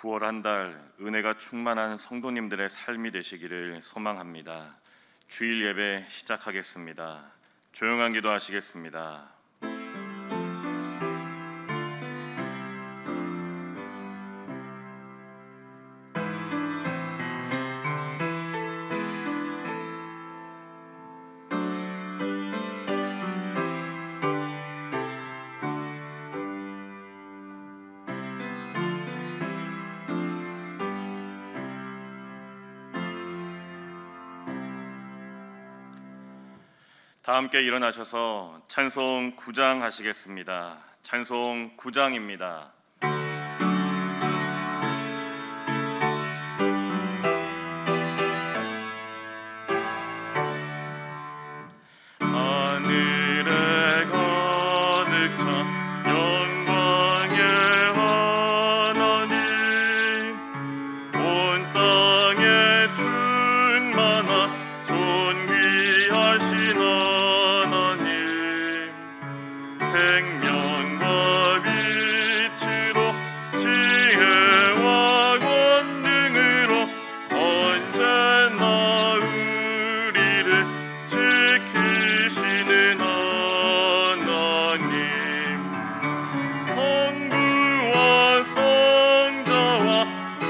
9월 한 달 은혜가 충만한 성도님들의 삶이 되시기를 소망합니다. 주일 예배 시작하겠습니다. 조용한 기도 하시겠습니다. 다 함께 일어나셔서 찬송 9장 하시겠습니다. 찬송 9장입니다. 하늘에 가득 찬 영광의 하나님, 온 땅에 충만한 존귀하신 생명과 빛으로 지혜와 권능으로 언제나 우리를 지키시는 하나님, 성부와 성자와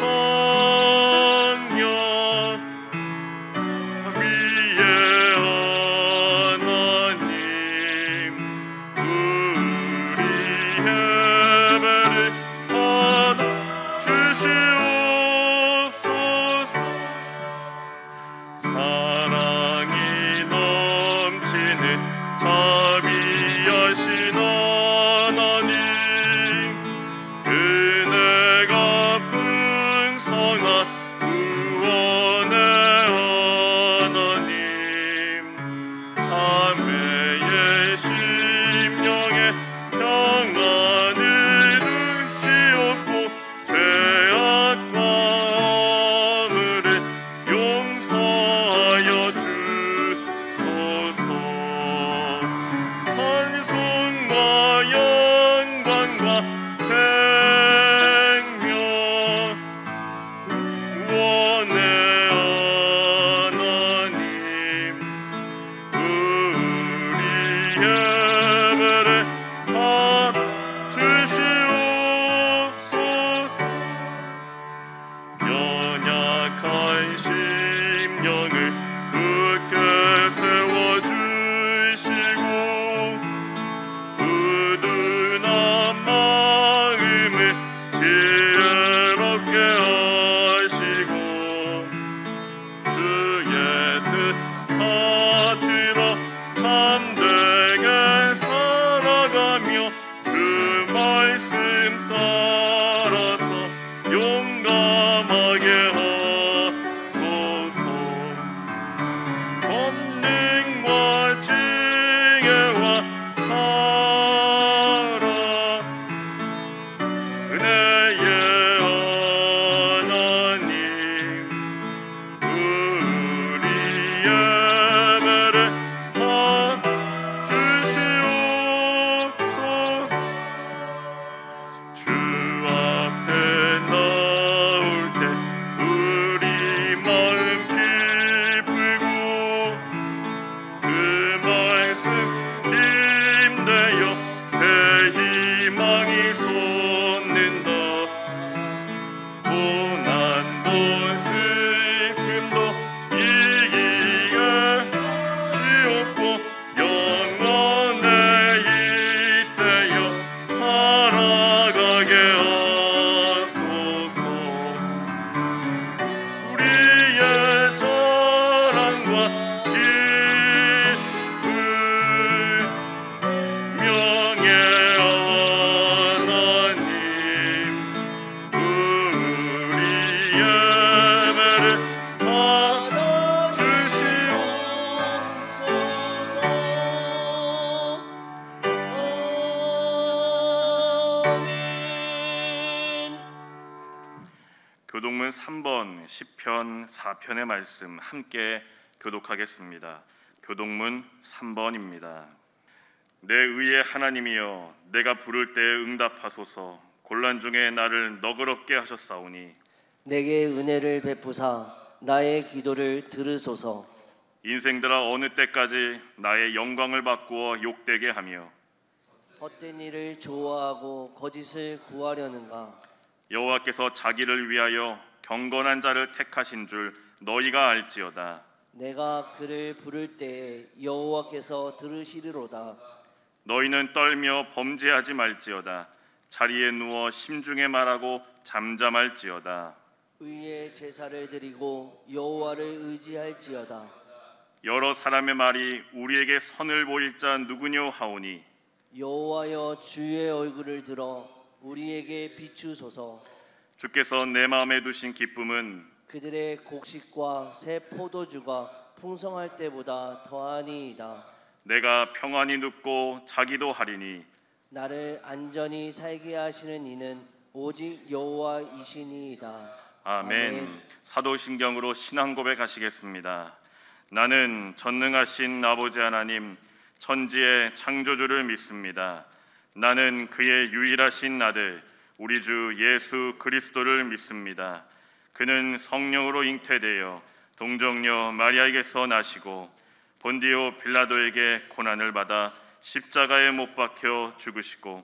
성령 삼위의 사랑이 넘치는 자비하신 하나님, 은혜가 풍성한 구원의 하나님, 자매의 심령에 평안을 주시옵고 죄악과 허물을 용서하여 주소서. 찬송과 영광과 생명 구원의 하나님, 우리 예배를 받아주시옵소서. 연약한 심령을 굳게 세워주시고 우둔한 마음을 지혜롭게 하시고 주의 뜻 받들어 참되게 살아가며 주 말씀 따라서 용감하게 하소서. 권능과 지혜와 사랑 은혜의 하나님, 우리 예배를 받아주시옵소서. 주 앞에 나올 때 우리 마음 기쁘고 그 말씀 힘내어 새 희망이 솟는다. 고난도 슬픔도 이기게 쉬었고 영원에 잇대어 살아가게 하소서. 우리의 자랑과 기쁨 생명의 하나님, 우리 예배를 받아주시옵소서. 교독문 3번 시편 4편의 말씀 함께 교독하겠습니다. 교독문 3번입니다. 내 의의 하나님이여, 내가 부를 때에 응답하소서. 곤란 중에 나를 너그럽게 하셨사오니 내게 은혜를 베푸사 나의 기도를 들으소서. 인생들아 어느 때까지 나의 영광을 바꾸어 욕되게 하며 헛된 일을 좋아하고 거짓을 구하려는가. 여호와께서 자기를 위하여 경건한 자를 택하신 줄 너희가 알지어다. 내가 그를 부를 때에 여호와께서 들으시리로다. 너희는 떨며 범죄하지 말지어다. 자리에 누워 심중에 말하고 잠잠할지어다. 의의 제사를 드리고 여호와를 의지할지어다. 여러 사람의 말이 우리에게 선을 보일 자 누구뇨 하오니 여호와여 주의 얼굴을 들어 우리에게 비추소서. 주께서 내 마음에 두신 기쁨은 그들의 곡식과 새 포도주가 풍성할 때보다 더하니이다. 내가 평안히 눕고 자기도 하리니 나를 안전히 살게 하시는 이는 오직 여호와이시니이다. 아멘. 사도신경으로 신앙 고백하시겠습니다. 나는 전능하신 아버지 하나님 천지의 창조주를 믿습니다. 나는 그의 유일하신 아들 우리 주 예수 그리스도를 믿습니다. 그는 성령으로 잉태되어 동정녀 마리아에게서 나시고 본디오 빌라도에게 고난을 받아 십자가에 못 박혀 죽으시고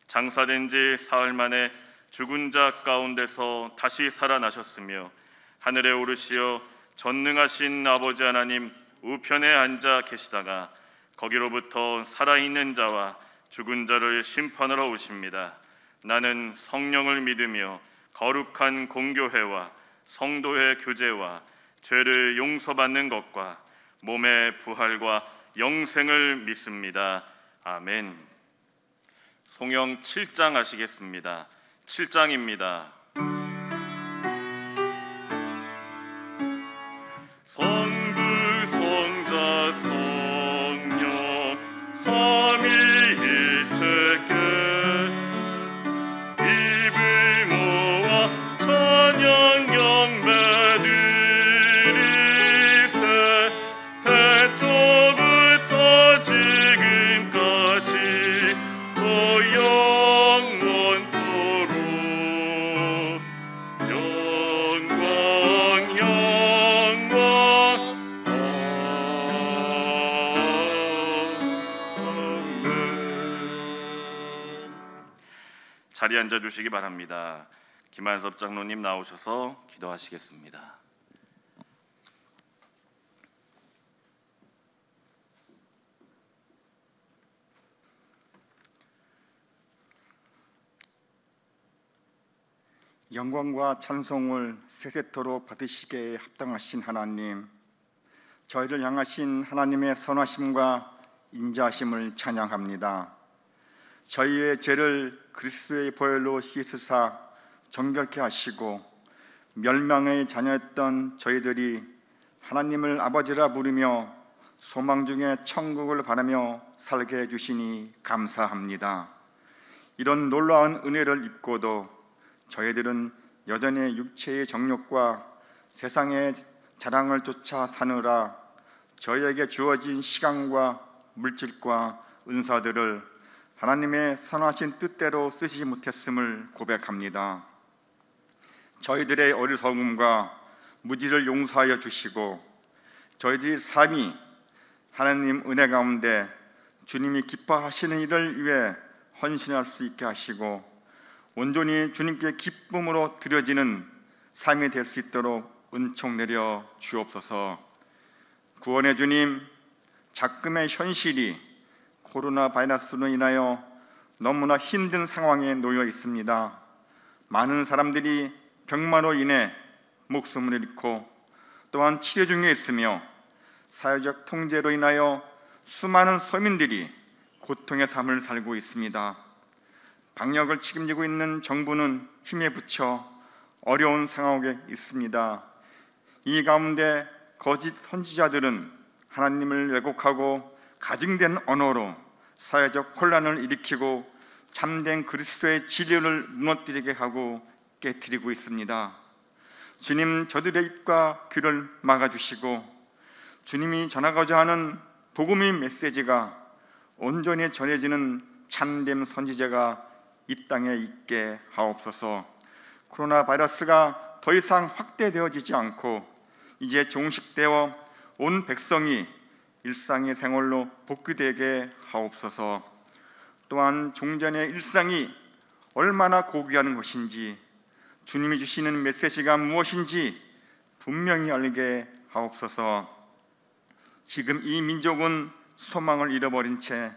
장사된 지 사흘 만에 죽은 자 가운데서 다시 살아나셨으며 하늘에 오르시어 전능하신 아버지 하나님 우편에 앉아 계시다가 거기로부터 살아있는 자와 죽은 자를 심판하러 오십니다. 나는 성령을 믿으며 거룩한 공교회와 성도의 교제와 죄를 용서받는 것과 몸의 부활과 영생을 믿습니다. 아멘. 송영 7장 하시겠습니다. 7장입니다. 성부 성자 성령 삼위일체께 입을 모아 찬양 경배드리세 태초부터 지금까지 또 영원토록 영광 자리에 앉아주시기 바랍니다. 김한섭 장로님 나오셔서 기도하시겠습니다. 영광과 찬송을 세세토록 받으시기에 합당하신 하나님, 저희를 향하신 하나님의 선하심과 인자하심을 찬양합니다. 저희의 죄를 그리스도의 보혈로 씻으사 정결케 하시고 멸망의 자녀였던 저희들이 하나님을 아버지라 부르며 소망 중에 천국을 바라며 살게 해주시니 감사합니다. 이런 놀라운 은혜를 입고도 저희들은 여전히 육체의 정욕과 세상의 자랑을 쫓아 사느라 저희에게 주어진 시간과 물질과 은사들을 하나님의 선하신 뜻대로 쓰지 못했음을 고백합니다. 저희들의 어리석음과 무지를 용서하여 주시고 저희들의 삶이 하나님 은혜 가운데 주님이 기뻐하시는 일을 위해 헌신할 수 있게 하시고 온전히 주님께 기쁨으로 드려지는 삶이 될 수 있도록 은총 내려 주옵소서. 구원의 주님, 작금의 현실이 코로나 바이러스로 인하여 너무나 힘든 상황에 놓여 있습니다. 많은 사람들이 병마로 인해 목숨을 잃고 또한 치료 중에 있으며 사회적 통제로 인하여 수많은 서민들이 고통의 삶을 살고 있습니다. 방역을 책임지고 있는 정부는 힘에 부쳐 어려운 상황에 있습니다. 이 가운데 거짓 선지자들은 하나님을 왜곡하고 가증된 언어로 사회적 혼란을 일으키고 참된 그리스도의 진리를 무너뜨리게 하고 깨트리고 있습니다. 주님, 저들의 입과 귀를 막아주시고 주님이 전하고자 하는 복음의 메시지가 온전히 전해지는 참된 선지자가 이 땅에 있게 하옵소서. 코로나 바이러스가 더 이상 확대되어지지 않고 이제 종식되어 온 백성이 일상의 생활로 복귀되게 하옵소서. 또한 종전의 일상이 얼마나 고귀한 것인지, 주님이 주시는 메시지가 무엇인지 분명히 알게 하옵소서. 지금 이 민족은 소망을 잃어버린 채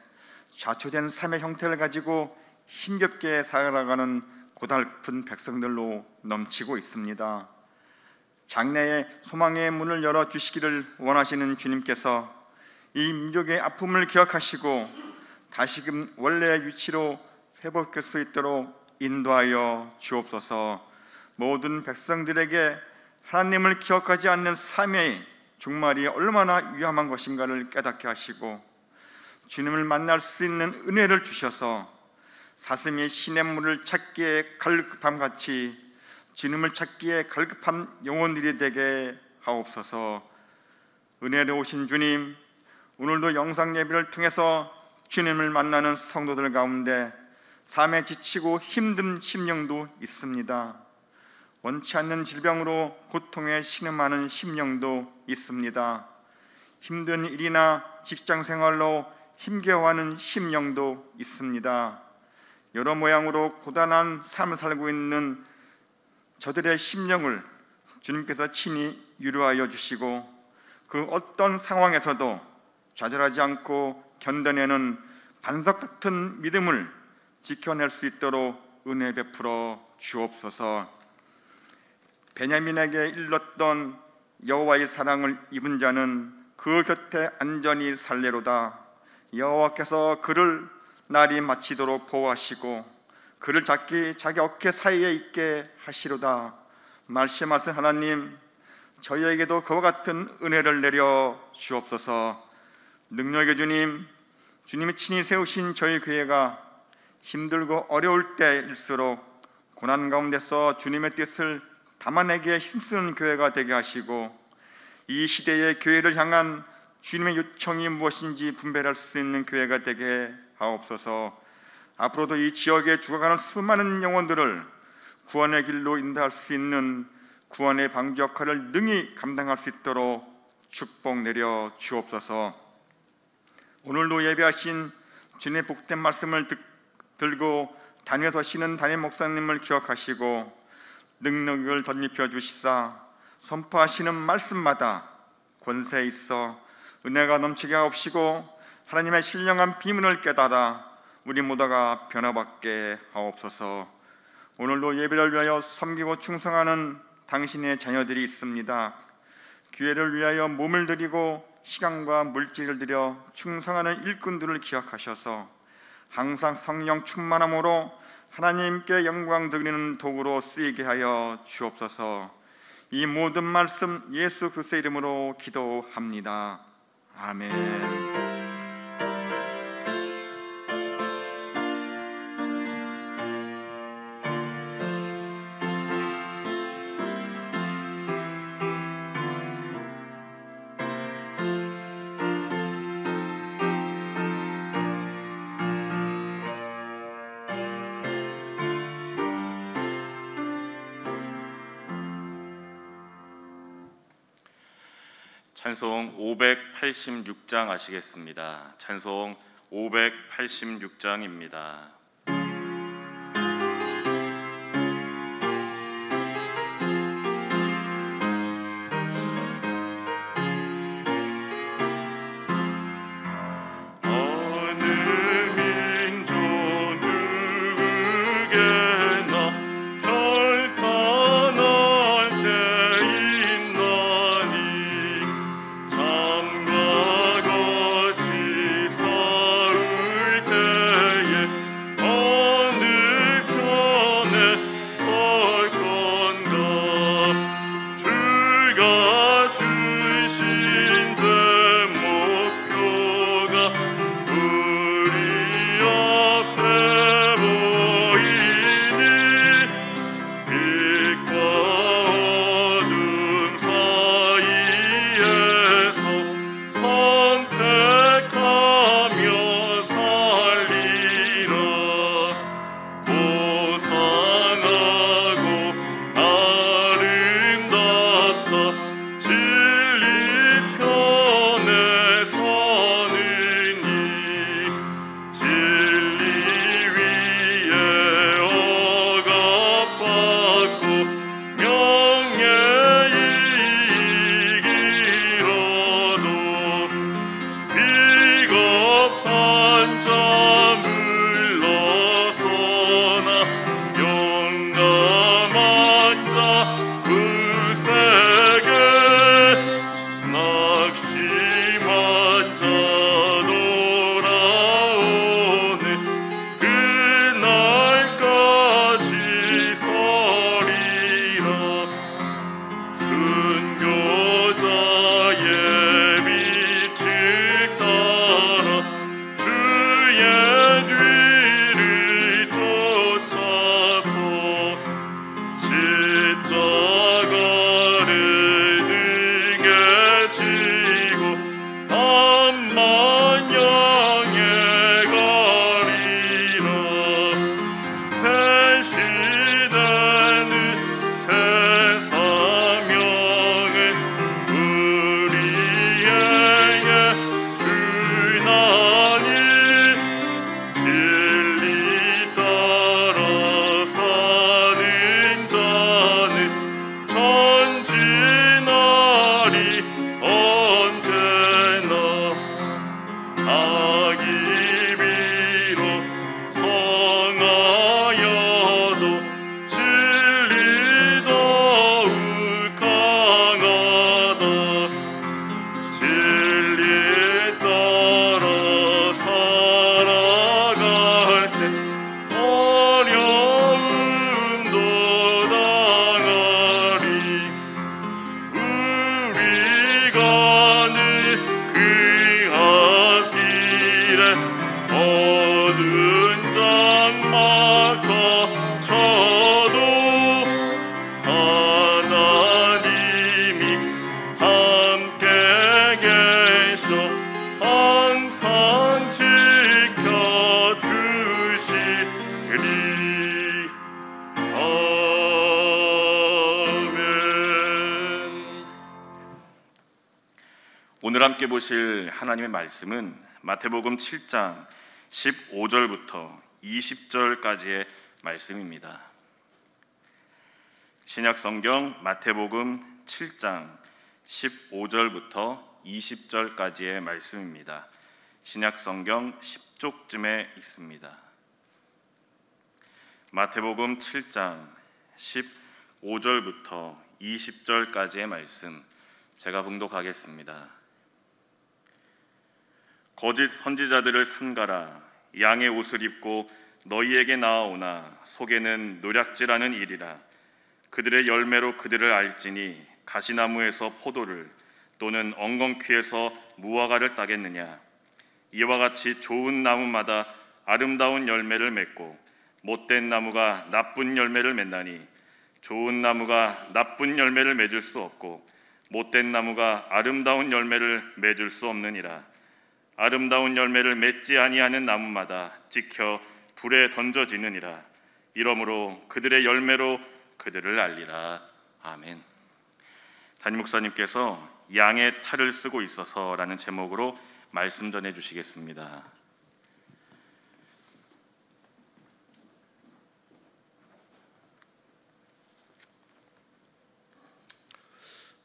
좌초된 삶의 형태를 가지고 힘겹게 살아가는 고달픈 백성들로 넘치고 있습니다. 장래에 소망의 문을 열어주시기를 원하시는 주님께서 이 민족의 아픔을 기억하시고 다시금 원래의 위치로 회복할 수 있도록 인도하여 주옵소서. 모든 백성들에게 하나님을 기억하지 않는 삶의 종말이 얼마나 위험한 것인가를 깨닫게 하시고 주님을 만날 수 있는 은혜를 주셔서 사슴이 시냇물을 찾기에 갈급함같이 주님을 찾기에 갈급한 영혼들이 되게 하옵소서. 은혜로우신 주님, 오늘도 영상 예배를 통해서 주님을 만나는 성도들 가운데 삶에 지치고 힘든 심령도 있습니다. 원치 않는 질병으로 고통에 신음하는 심령도 있습니다. 힘든 일이나 직장 생활로 힘겨워하는 심령도 있습니다. 여러 모양으로 고단한 삶을 살고 있는 저들의 심령을 주님께서 친히 위로하여 주시고 그 어떤 상황에서도 좌절하지 않고 견뎌내는 반석 같은 믿음을 지켜낼 수 있도록 은혜 베풀어 주옵소서. 베냐민에게 일렀던 여호와의 사랑을 입은 자는 그 곁에 안전히 살래로다. 여호와께서 그를 날이 마치도록 보호하시고 그를 자기 어깨 사이에 있게 하시로다. 말씀하신 하나님, 저희에게도 그와 같은 은혜를 내려 주옵소서. 능력의 주님, 주님이 친히 세우신 저희 교회가 힘들고 어려울 때일수록 고난 가운데서 주님의 뜻을 담아내기에 힘쓰는 교회가 되게 하시고 이 시대의 교회를 향한 주님의 요청이 무엇인지 분별할 수 있는 교회가 되게 하옵소서. 앞으로도 이 지역에 죽어가는 수많은 영혼들을 구원의 길로 인도할 수 있는 구원의 방주 역할을 능히 감당할 수 있도록 축복 내려 주옵소서. 오늘도 예배하신 주님의 복된 말씀을 들고 다녀서 쉬는 담임 목사님을 기억하시고 능력을 덧입혀 주시사 선포하시는 말씀마다 권세 있어 은혜가 넘치게 하옵시고 하나님의 신령한 비밀을 깨달아 우리 모두가 변화받게 하옵소서. 오늘도 예배를 위하여 섬기고 충성하는 당신의 자녀들이 있습니다. 교회를 위하여 몸을 드리고 시간과 물질을 들여 충성하는 일꾼들을 기억하셔서 항상 성령 충만함으로 하나님께 영광 드리는 도구로 쓰이게 하여 주옵소서. 이 모든 말씀 예수 그리스도의 이름으로 기도합니다. 아멘. 찬송 586장 아시겠습니다. 찬송 586장입니다. 오늘 함께 보실 하나님의 말씀은 마태복음 7장 15절부터 20절까지의 말씀입니다. 신약성경 마태복음 7장 15절부터 20절까지의 말씀입니다. 신약성경 10쪽쯤에 있습니다. 마태복음 7장 15절부터 20절까지의 말씀 제가 봉독하겠습니다. 거짓 선지자들을 삼가라. 양의 옷을 입고 너희에게 나아오나 속에는 노략질하는 일이라. 그들의 열매로 그들을 알지니 가시나무에서 포도를 또는 엉겅퀴에서 무화과를 따겠느냐. 이와 같이 좋은 나무마다 아름다운 열매를 맺고 못된 나무가 나쁜 열매를 맺나니 좋은 나무가 나쁜 열매를 맺을 수 없고 못된 나무가 아름다운 열매를 맺을 수 없느니라. 아름다운 열매를 맺지 아니하는 나무마다 찍혀 불에 던져지느니라. 이러므로 그들의 열매로 그들을 알리라. 아멘. 담임 목사님께서 양의 탈을 쓰고 있어서라는 제목으로 말씀 전해 주시겠습니다.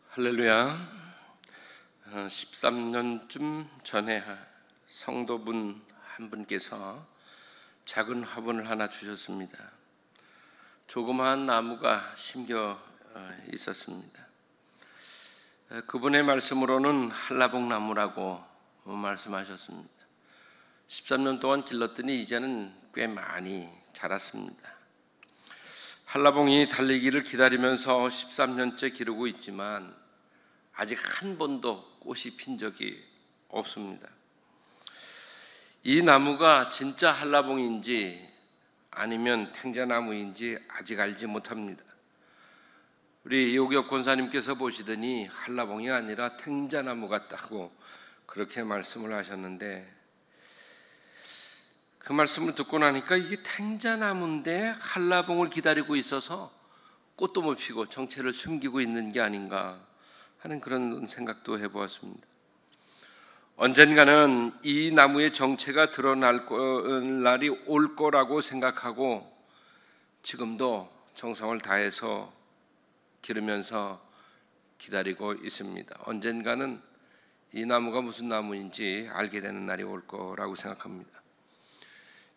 할렐루야. 13년쯤 전에 성도분 한 분께서 작은 화분을 하나 주셨습니다. 조그마한 나무가 심겨 있었습니다. 그분의 말씀으로는 한라봉 나무라고 말씀하셨습니다. 13년 동안 길렀더니 이제는 꽤 많이 자랐습니다. 한라봉이 달리기를 기다리면서 13년째 기르고 있지만 아직 한 번도 꽃이 핀 적이 없습니다. 이 나무가 진짜 한라봉인지 아니면 탱자나무인지 아직 알지 못합니다. 우리 이호격 권사님께서 보시더니 한라봉이 아니라 탱자나무 같다고 그렇게 말씀을 하셨는데, 그 말씀을 듣고 나니까 이게 탱자나무인데 한라봉을 기다리고 있어서 꽃도 못 피고 정체를 숨기고 있는 게 아닌가 하는 그런 생각도 해보았습니다. 언젠가는 이 나무의 정체가 드러날 날이 올 거라고 생각하고 지금도 정성을 다해서 기르면서 기다리고 있습니다. 언젠가는 이 나무가 무슨 나무인지 알게 되는 날이 올 거라고 생각합니다.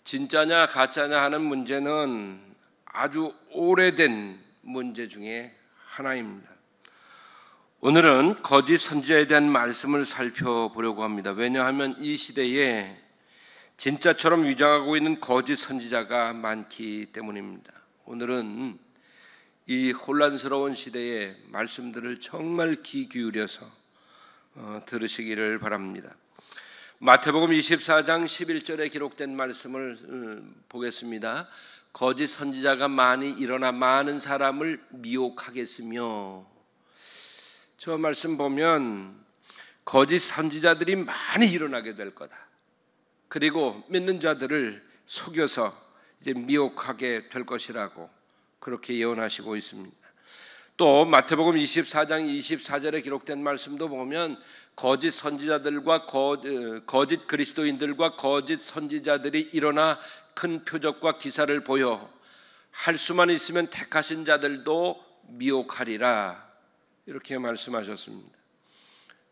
진짜냐 가짜냐 하는 문제는 아주 오래된 문제 중에 하나입니다. 오늘은 거짓 선지자에 대한 말씀을 살펴보려고 합니다. 왜냐하면 이 시대에 진짜처럼 위장하고 있는 거짓 선지자가 많기 때문입니다. 오늘은 이 혼란스러운 시대에 말씀들을 정말 귀 기울여서 들으시기를 바랍니다. 마태복음 24장 11절에 기록된 말씀을 보겠습니다. 거짓 선지자가 많이 일어나 많은 사람을 미혹하겠으며, 저 말씀 보면 거짓 선지자들이 많이 일어나게 될 거다. 그리고 믿는 자들을 속여서 이제 미혹하게 될 것이라고 그렇게 예언하시고 있습니다. 또 마태복음 24장 24절에 기록된 말씀도 보면 거짓 선지자들과 거짓 그리스도인들과 거짓 선지자들이 일어나 큰 표적과 기사를 보여 할 수만 있으면 택하신 자들도 미혹하리라, 이렇게 말씀하셨습니다.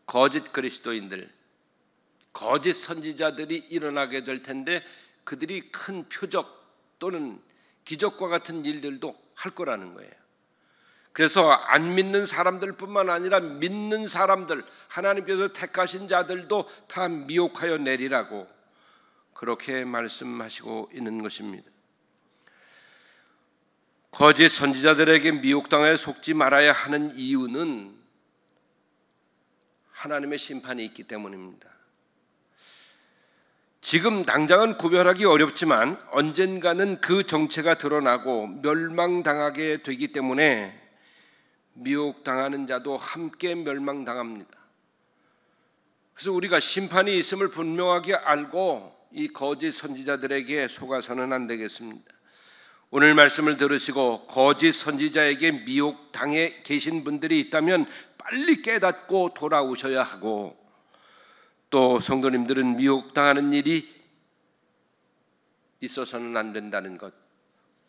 거짓 그리스도인들, 거짓 선지자들이 일어나게 될 텐데 그들이 큰 표적 또는 기적과 같은 일들도 할 거라는 거예요. 그래서 안 믿는 사람들뿐만 아니라 믿는 사람들, 하나님께서 택하신 자들도 다 미혹하여 내리라고 그렇게 말씀하시고 있는 것입니다. 거짓 선지자들에게 미혹당하여 속지 말아야 하는 이유는 하나님의 심판이 있기 때문입니다. 지금 당장은 구별하기 어렵지만 언젠가는 그 정체가 드러나고 멸망당하게 되기 때문에 미혹당하는 자도 함께 멸망당합니다. 그래서 우리가 심판이 있음을 분명하게 알고 이 거짓 선지자들에게 속아서는 안 되겠습니다. 오늘 말씀을 들으시고 거짓 선지자에게 미혹당해 계신 분들이 있다면 빨리 깨닫고 돌아오셔야 하고, 또 성도님들은 미혹당하는 일이 있어서는 안 된다는 것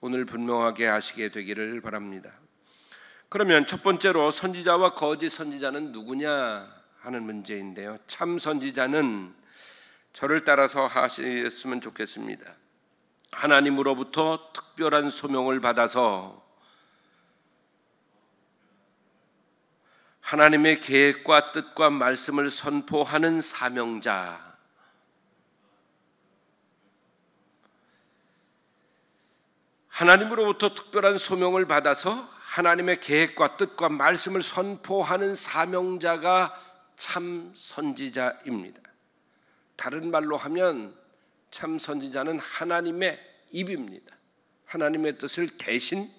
오늘 분명하게 아시게 되기를 바랍니다. 그러면 첫 번째로 선지자와 거짓 선지자는 누구냐 하는 문제인데요, 참 선지자는 저를 따라서 하셨으면 좋겠습니다. 하나님으로부터 특별한 소명을 받아서 하나님의 계획과 뜻과 말씀을 선포하는 사명자, 하나님으로부터 특별한 소명을 받아서 하나님의 계획과 뜻과 말씀을 선포하는 사명자가 참 선지자입니다. 다른 말로 하면 참 선지자는 하나님의 입입니다. 하나님의 뜻을 대신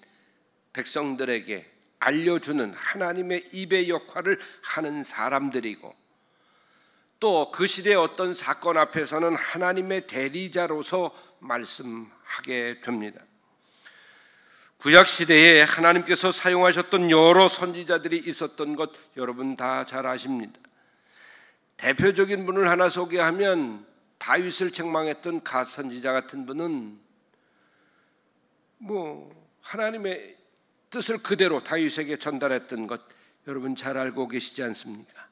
백성들에게 알려주는 하나님의 입의 역할을 하는 사람들이고, 또 그 시대의 어떤 사건 앞에서는 하나님의 대리자로서 말씀하게 됩니다. 구약 시대에 하나님께서 사용하셨던 여러 선지자들이 있었던 것 여러분 다 잘 아십니다. 대표적인 분을 하나 소개하면 다윗을 책망했던 갓 선지자 같은 분은 하나님의 뜻을 그대로 다윗에게 전달했던 것 여러분 잘 알고 계시지 않습니까?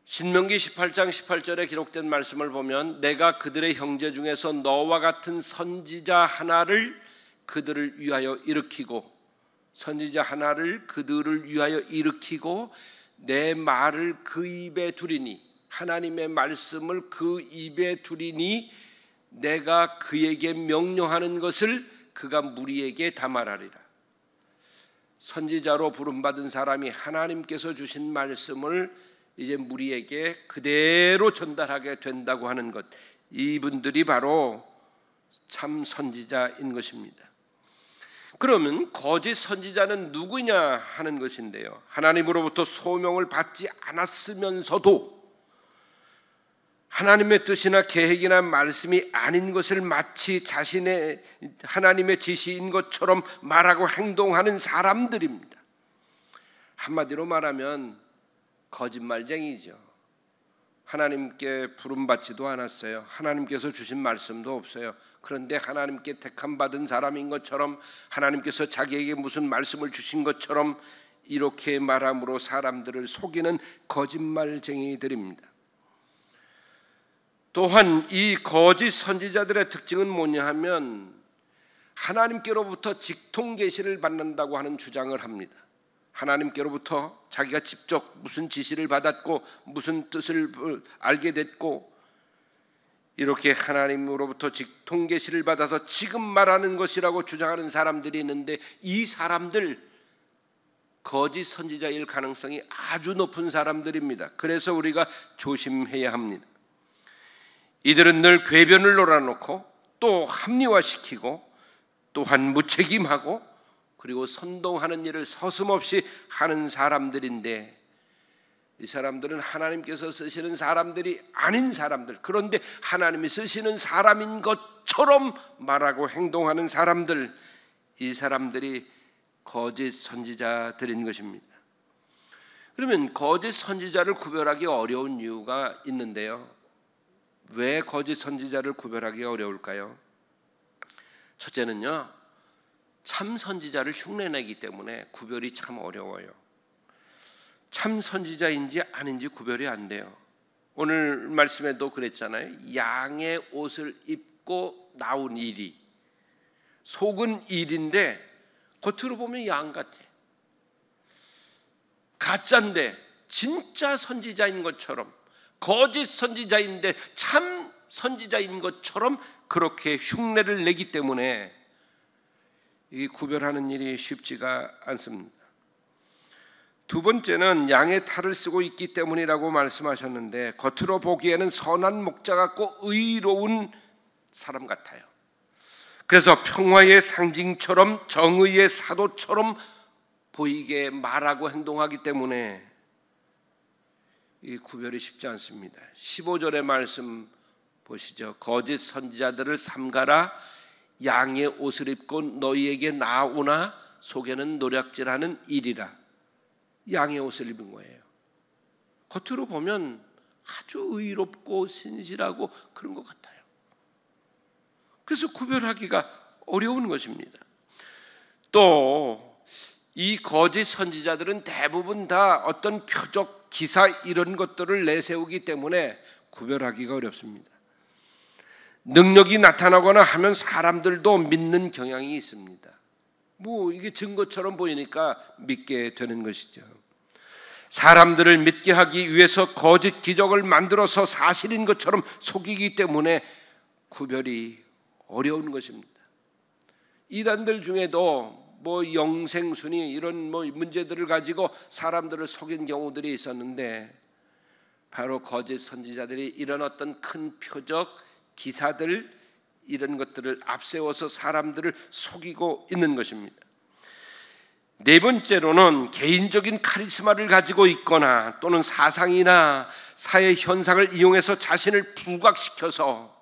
신명기 18장 18절에 기록된 말씀을 보면 내가 그들의 형제 중에서 너와 같은 선지자 하나를 그들을 위하여 일으키고, 선지자 하나를 그들을 위하여 일으키고 내 말을 그 입에 두리니, 하나님의 말씀을 그 입에 두리니 내가 그에게 명령하는 것을 그가 무리에게 다 말하리라. 선지자로 부름받은 사람이 하나님께서 주신 말씀을 이제 무리에게 그대로 전달하게 된다고 하는 것, 이분들이 바로 참 선지자인 것입니다. 그러면 거짓 선지자는 누구냐 하는 것인데요, 하나님으로부터 소명을 받지 않았으면서도 하나님의 뜻이나 계획이나 말씀이 아닌 것을 마치 자신의 하나님의 지시인 것처럼 말하고 행동하는 사람들입니다. 한마디로 말하면 거짓말쟁이죠. 하나님께 부름받지도 않았어요. 하나님께서 주신 말씀도 없어요. 그런데 하나님께 택함 받은 사람인 것처럼, 하나님께서 자기에게 무슨 말씀을 주신 것처럼 이렇게 말함으로 사람들을 속이는 거짓말쟁이들입니다. 또한 이 거짓 선지자들의 특징은 뭐냐 하면 하나님께로부터 직통 계시를 받는다고 하는 주장을 합니다. 하나님께로부터 자기가 직접 무슨 지시를 받았고 무슨 뜻을 알게 됐고, 이렇게 하나님으로부터 직통 계시를 받아서 지금 말하는 것이라고 주장하는 사람들이 있는데, 이 사람들 거짓 선지자일 가능성이 아주 높은 사람들입니다. 그래서 우리가 조심해야 합니다. 이들은 늘 궤변을 놀아놓고 또 합리화시키고 또한 무책임하고 그리고 선동하는 일을 서슴없이 하는 사람들인데, 이 사람들은 하나님께서 쓰시는 사람들이 아닌 사람들, 그런데 하나님이 쓰시는 사람인 것처럼 말하고 행동하는 사람들, 이 사람들이 거짓 선지자들인 것입니다. 그러면 거짓 선지자를 구별하기 어려운 이유가 있는데요. 왜 거짓 선지자를 구별하기 어려울까요? 첫째는요, 참 선지자를 흉내내기 때문에 구별이 참 어려워요. 참 선지자인지 아닌지 구별이 안 돼요. 오늘 말씀에도 그랬잖아요. 양의 옷을 입고 나온 일이, 속은 일인데 겉으로 보면 양 같아. 가짜인데 진짜 선지자인 것처럼, 거짓 선지자인데 참 선지자인 것처럼 그렇게 흉내를 내기 때문에 이 구별하는 일이 쉽지가 않습니다. 두 번째는 양의 탈을 쓰고 있기 때문이라고 말씀하셨는데, 겉으로 보기에는 선한 목자 같고 의로운 사람 같아요. 그래서 평화의 상징처럼 정의의 사도처럼 보이게 말하고 행동하기 때문에 이 구별이 쉽지 않습니다. 15절의 말씀 보시죠. 거짓 선지자들을 삼가라. 양의 옷을 입고 너희에게 나오나 속에는 노략질하는 일이라. 양의 옷을 입은 거예요. 겉으로 보면 아주 의롭고 신실하고 그런 것 같아요. 그래서 구별하기가 어려운 것입니다. 또 이 거짓 선지자들은 대부분 다 어떤 표적, 기사 이런 것들을 내세우기 때문에 구별하기가 어렵습니다. 능력이 나타나거나 하면 사람들도 믿는 경향이 있습니다. 이게 증거처럼 보이니까 믿게 되는 것이죠. 사람들을 믿게 하기 위해서 거짓 기적을 만들어서 사실인 것처럼 속이기 때문에 구별이 어려운 것입니다. 이단들 중에도 영생순이 이런 문제들을 가지고 사람들을 속인 경우들이 있었는데, 바로 거짓 선지자들이 이런 어떤 큰 표적, 기사들 이런 것들을 앞세워서 사람들을 속이고 있는 것입니다. 네 번째로는 개인적인 카리스마를 가지고 있거나 또는 사상이나 사회 현상을 이용해서 자신을 부각시켜서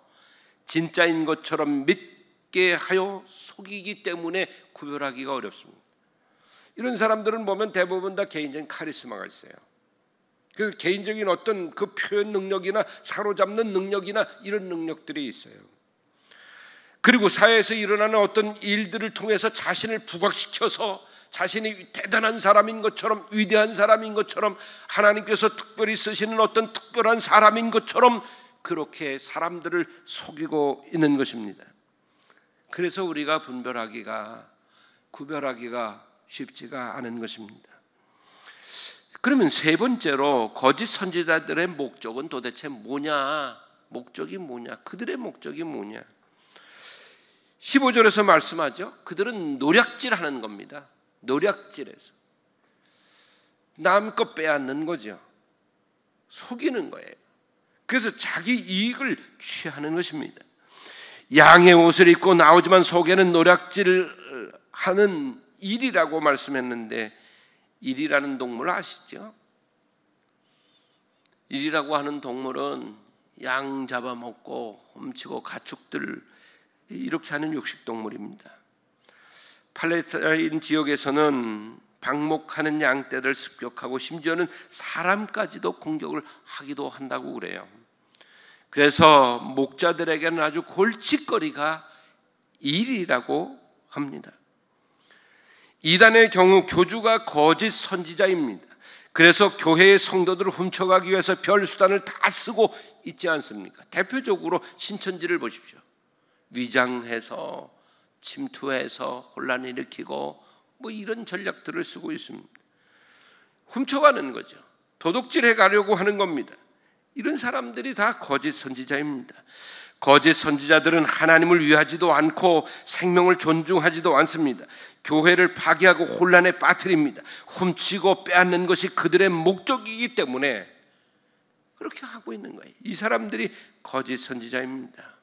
진짜인 것처럼 믿게 하여 속이기 때문에 구별하기가 어렵습니다. 이런 사람들은 보면 대부분 다 개인적인 카리스마가 있어요. 그 개인적인 어떤 그 표현 능력이나 사로잡는 능력이나 이런 능력들이 있어요. 그리고 사회에서 일어나는 어떤 일들을 통해서 자신을 부각시켜서 자신이 대단한 사람인 것처럼, 위대한 사람인 것처럼, 하나님께서 특별히 쓰시는 어떤 특별한 사람인 것처럼 그렇게 사람들을 속이고 있는 것입니다. 그래서 우리가 구별하기가 쉽지가 않은 것입니다. 그러면 세 번째로 거짓 선지자들의 목적은 도대체 뭐냐? 목적이 뭐냐? 그들의 목적이 뭐냐? 15절에서 말씀하죠. 그들은 노략질하는 겁니다. 노략질해서 남 것 빼앗는 거죠. 속이는 거예요. 그래서 자기 이익을 취하는 것입니다. 양의 옷을 입고 나오지만 속에는 노략질하는 일이라고 말씀했는데, 일이라는 동물 아시죠? 일이라고 하는 동물은 양 잡아먹고 훔치고 가축들 이렇게 하는 육식동물입니다. 팔레스타인 지역에서는 방목하는 양떼를 습격하고 심지어는 사람까지도 공격을 하기도 한다고 그래요. 그래서 목자들에게는 아주 골칫거리가 일이라고 합니다. 이단의 경우 교주가 거짓 선지자입니다. 그래서 교회의 성도들을 훔쳐가기 위해서 별수단을 다 쓰고 있지 않습니까? 대표적으로 신천지를 보십시오. 위장해서 침투해서 혼란을 일으키고 이런 전략들을 쓰고 있습니다. 훔쳐가는 거죠. 도둑질해 가려고 하는 겁니다. 이런 사람들이 다 거짓 선지자입니다. 거짓 선지자들은 하나님을 위하지도 않고 생명을 존중하지도 않습니다. 교회를 파괴하고 혼란에 빠뜨립니다. 훔치고 빼앗는 것이 그들의 목적이기 때문에 그렇게 하고 있는 거예요. 이 사람들이 거짓 선지자입니다.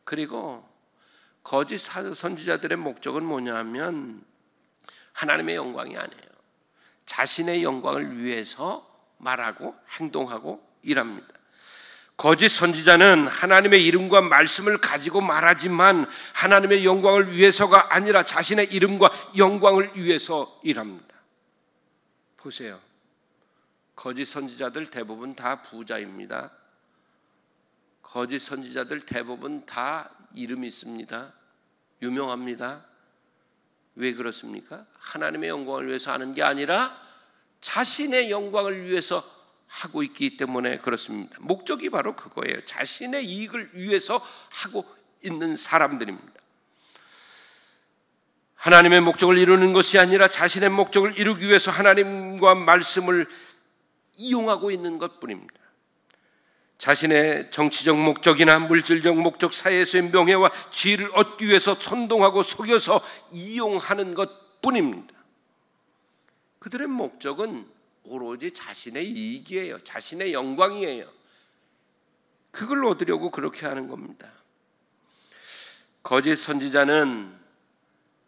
그리고 거짓 선지자들의 목적은 뭐냐 하면 하나님의 영광이 아니에요. 자신의 영광을 위해서 말하고 행동하고 일합니다. 거짓 선지자는 하나님의 이름과 말씀을 가지고 말하지만 하나님의 영광을 위해서가 아니라 자신의 이름과 영광을 위해서 일합니다. 보세요. 거짓 선지자들 대부분 다 부자입니다. 거짓 선지자들 대부분 다 이름이 있습니다. 유명합니다. 왜 그렇습니까? 하나님의 영광을 위해서 하는 게 아니라 자신의 영광을 위해서 하고 있기 때문에 그렇습니다. 목적이 바로 그거예요. 자신의 이익을 위해서 하고 있는 사람들입니다. 하나님의 목적을 이루는 것이 아니라 자신의 목적을 이루기 위해서 하나님과 말씀을 이용하고 있는 것뿐입니다. 자신의 정치적 목적이나 물질적 목적, 사회에서의 명예와 지위를 얻기 위해서 선동하고 속여서 이용하는 것뿐입니다. 그들의 목적은 오로지 자신의 이익이에요. 자신의 영광이에요. 그걸 얻으려고 그렇게 하는 겁니다. 거짓 선지자는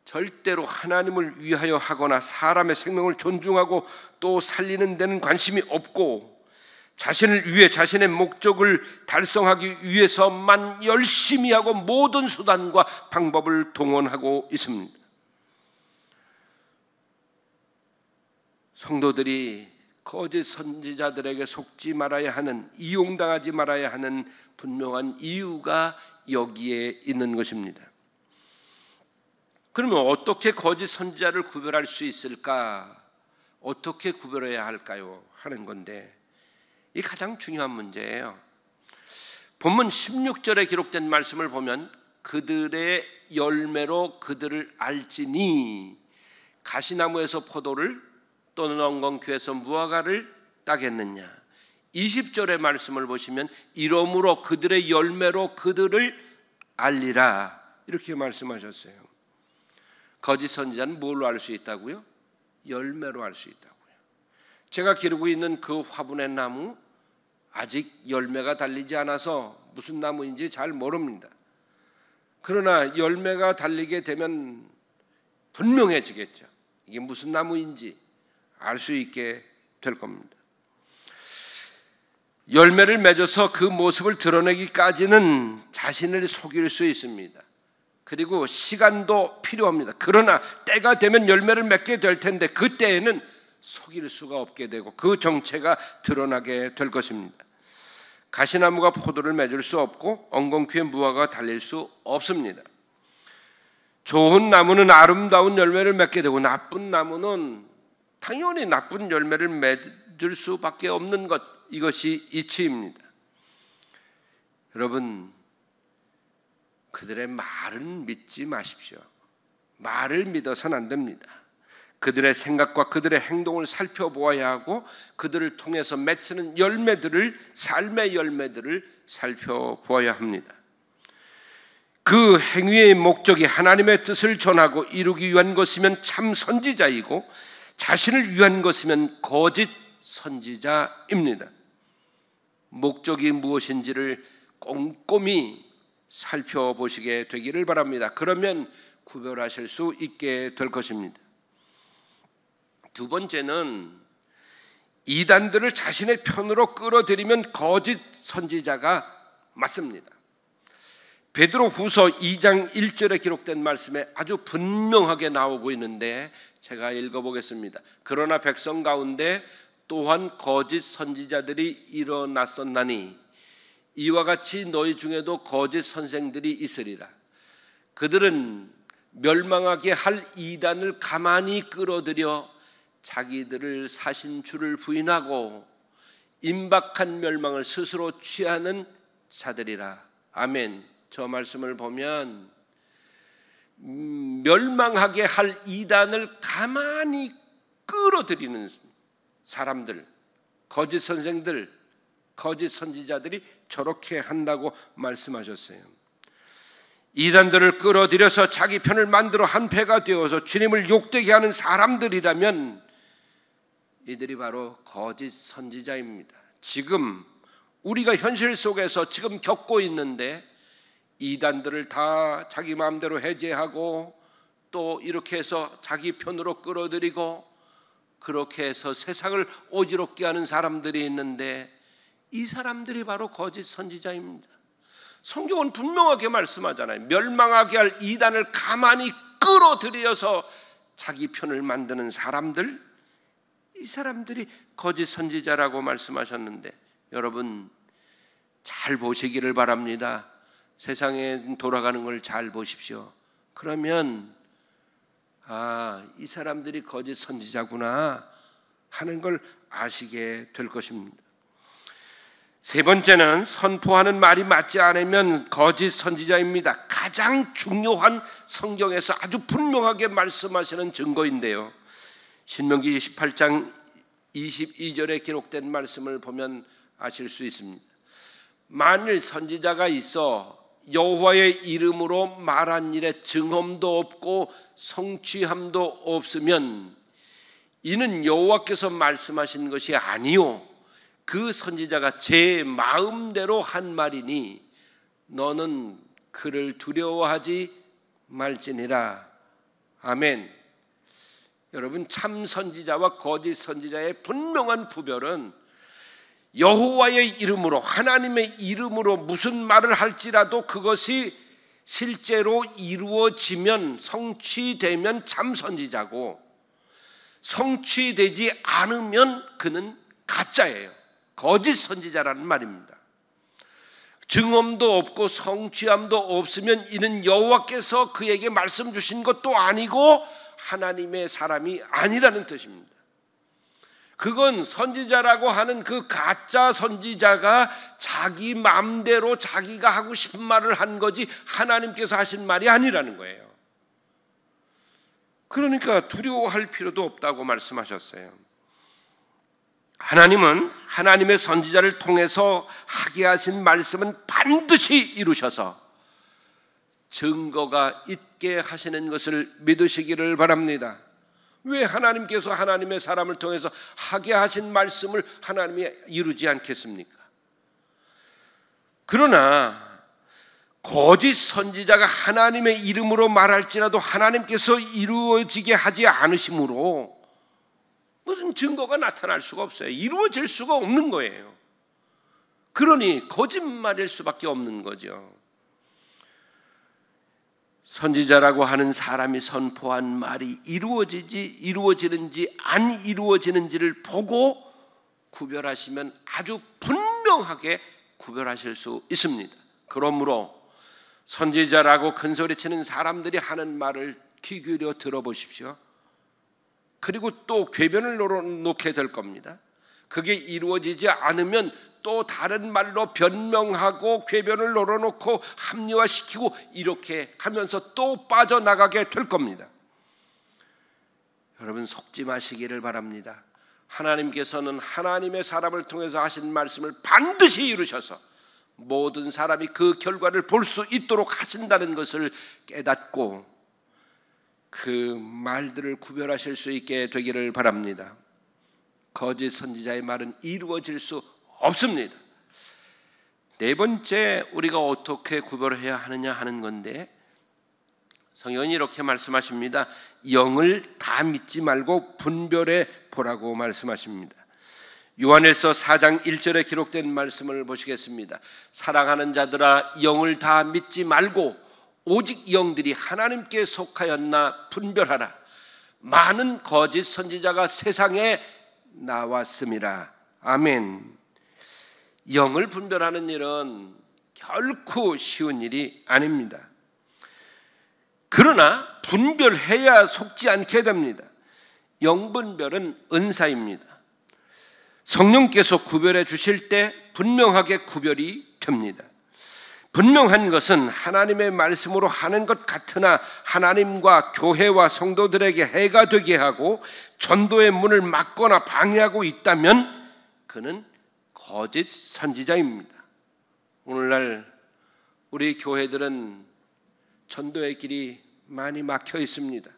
절대로 하나님을 위하여 하거나 사람의 생명을 존중하고 또 살리는 데는 관심이 없고 자신을 위해 자신의 목적을 달성하기 위해서만 열심히 하고 모든 수단과 방법을 동원하고 있습니다. 성도들이 거짓 선지자들에게 속지 말아야 하는, 이용당하지 말아야 하는 분명한 이유가 여기에 있는 것입니다. 그러면 어떻게 거짓 선지자를 구별할 수 있을까? 어떻게 구별해야 할까요? 하는 건데 이 가장 중요한 문제예요. 본문 16절에 기록된 말씀을 보면 그들의 열매로 그들을 알지니 가시나무에서 포도를 또는 엉겅퀴에서 무화과를 따겠느냐. 20절의 말씀을 보시면 이러므로 그들의 열매로 그들을 알리라 이렇게 말씀하셨어요. 거짓 선지자는 뭘로 알 수 있다고요? 열매로 알 수 있다고요. 제가 기르고 있는 그 화분의 나무 아직 열매가 달리지 않아서 무슨 나무인지 잘 모릅니다. 그러나 열매가 달리게 되면 분명해지겠죠. 이게 무슨 나무인지 알 수 있게 될 겁니다. 열매를 맺어서 그 모습을 드러내기까지는 자신을 속일 수 있습니다. 그리고 시간도 필요합니다. 그러나 때가 되면 열매를 맺게 될 텐데 그때에는 속일 수가 없게 되고 그 정체가 드러나게 될 것입니다. 가시나무가 포도를 맺을 수 없고 엉겅퀴에 무화과가 달릴 수 없습니다. 좋은 나무는 아름다운 열매를 맺게 되고 나쁜 나무는 당연히 나쁜 열매를 맺을 수밖에 없는 것, 이것이 이치입니다. 여러분, 그들의 말은 믿지 마십시오. 말을 믿어서는 안 됩니다. 그들의 생각과 그들의 행동을 살펴보아야 하고 그들을 통해서 맺히는 열매들을, 삶의 열매들을 살펴보아야 합니다. 그 행위의 목적이 하나님의 뜻을 전하고 이루기 위한 것이면 참 선지자이고 자신을 위한 것이면 거짓 선지자입니다. 목적이 무엇인지를 꼼꼼히 살펴보시게 되기를 바랍니다. 그러면 구별하실 수 있게 될 것입니다. 두 번째는 이단들을 자신의 편으로 끌어들이면 거짓 선지자가 맞습니다. 베드로후서 2장 1절에 기록된 말씀에 아주 분명하게 나오고 있는데 제가 읽어보겠습니다. 그러나 백성 가운데 또한 거짓 선지자들이 일어났었나니 이와 같이 너희 중에도 거짓 선생들이 있으리라. 그들은 멸망하게 할 이단을 가만히 끌어들여 자기들을 사신 주를 부인하고 임박한 멸망을 스스로 취하는 자들이라. 아멘. 저 말씀을 보면 멸망하게 할 이단을 가만히 끌어들이는 사람들, 거짓 선생들, 거짓 선지자들이 저렇게 한다고 말씀하셨어요. 이단들을 끌어들여서 자기 편을 만들어 한패가 되어서 주님을 욕되게 하는 사람들이라면 이들이 바로 거짓 선지자입니다. 지금 우리가 현실 속에서 지금 겪고 있는데 이단들을 다 자기 마음대로 해제하고 또 이렇게 해서 자기 편으로 끌어들이고 그렇게 해서 세상을 어지럽게 하는 사람들이 있는데 이 사람들이 바로 거짓 선지자입니다. 성경은 분명하게 말씀하잖아요. 멸망하게 할 이단을 가만히 끌어들여서 자기 편을 만드는 사람들, 이 사람들이 거짓 선지자라고 말씀하셨는데 여러분 잘 보시기를 바랍니다. 세상에 돌아가는 걸 잘 보십시오. 그러면 이 사람들이 거짓 선지자구나 하는 걸 아시게 될 것입니다. 세 번째는 선포하는 말이 맞지 않으면 거짓 선지자입니다. 가장 중요한 성경에서 아주 분명하게 말씀하시는 증거인데요. 신명기 18장 22절에 기록된 말씀을 보면 아실 수 있습니다. 만일 선지자가 있어 여호와의 이름으로 말한 일에 증언도 없고 성취함도 없으면 이는 여호와께서 말씀하신 것이 아니요 그 선지자가 제 마음대로 한 말이니 너는 그를 두려워하지 말지니라. 아멘. 여러분 참 선지자와 거짓 선지자의 분명한 구별은 여호와의 이름으로 하나님의 이름으로 무슨 말을 할지라도 그것이 실제로 이루어지면 성취되면 참 선지자고 성취되지 않으면 그는 가짜예요. 거짓 선지자라는 말입니다. 증언도 없고 성취함도 없으면 이는 여호와께서 그에게 말씀 주신 것도 아니고 하나님의 사람이 아니라는 뜻입니다. 그건 선지자라고 하는 그 가짜 선지자가 자기 마음대로 자기가 하고 싶은 말을 한 거지 하나님께서 하신 말이 아니라는 거예요. 그러니까 두려워할 필요도 없다고 말씀하셨어요. 하나님은 하나님의 선지자를 통해서 하게 하신 말씀은 반드시 이루셔서 증거가 있게 하시는 것을 믿으시기를 바랍니다. 왜 하나님께서 하나님의 사람을 통해서 하게 하신 말씀을 하나님이 이루지 않겠습니까? 그러나 거짓 선지자가 하나님의 이름으로 말할지라도 하나님께서 이루어지게 하지 않으심으로 무슨 증거가 나타날 수가 없어요. 이루어질 수가 없는 거예요. 그러니 거짓말일 수밖에 없는 거죠. 선지자라고 하는 사람이 선포한 말이 이루어지는지 안 이루어지는지를 보고 구별하시면 아주 분명하게 구별하실 수 있습니다. 그러므로 선지자라고 큰소리치는 사람들이 하는 말을 귀 기울여 들어보십시오. 그리고 또 궤변을 놓게 될 겁니다. 그게 이루어지지 않으면 또 다른 말로 변명하고 궤변을 놀아놓고 합리화시키고 이렇게 하면서 또 빠져나가게 될 겁니다. 여러분 속지 마시기를 바랍니다. 하나님께서는 하나님의 사람을 통해서 하신 말씀을 반드시 이루셔서 모든 사람이 그 결과를 볼 수 있도록 하신다는 것을 깨닫고 그 말들을 구별하실 수 있게 되기를 바랍니다. 거짓 선지자의 말은 이루어질 수 없습니다. 네 번째 우리가 어떻게 구별해야 하느냐 하는 건데 성경이 이렇게 말씀하십니다. 영을 다 믿지 말고 분별해 보라고 말씀하십니다. 요한일서 4장 1절에 기록된 말씀을 보시겠습니다. 사랑하는 자들아 영을 다 믿지 말고 오직 영들이 하나님께 속하였나 분별하라. 많은 거짓 선지자가 세상에 나왔음이라. 아멘. 영을 분별하는 일은 결코 쉬운 일이 아닙니다. 그러나 분별해야 속지 않게 됩니다. 영분별은 은사입니다. 성령께서 구별해 주실 때 분명하게 구별이 됩니다. 분명한 것은 하나님의 말씀으로 하는 것 같으나 하나님과 교회와 성도들에게 해가 되게 하고 전도의 문을 막거나 방해하고 있다면 그는 거짓 선지자입니다. 오늘날 우리 교회들은 전도의 길이 많이 막혀 있습니다.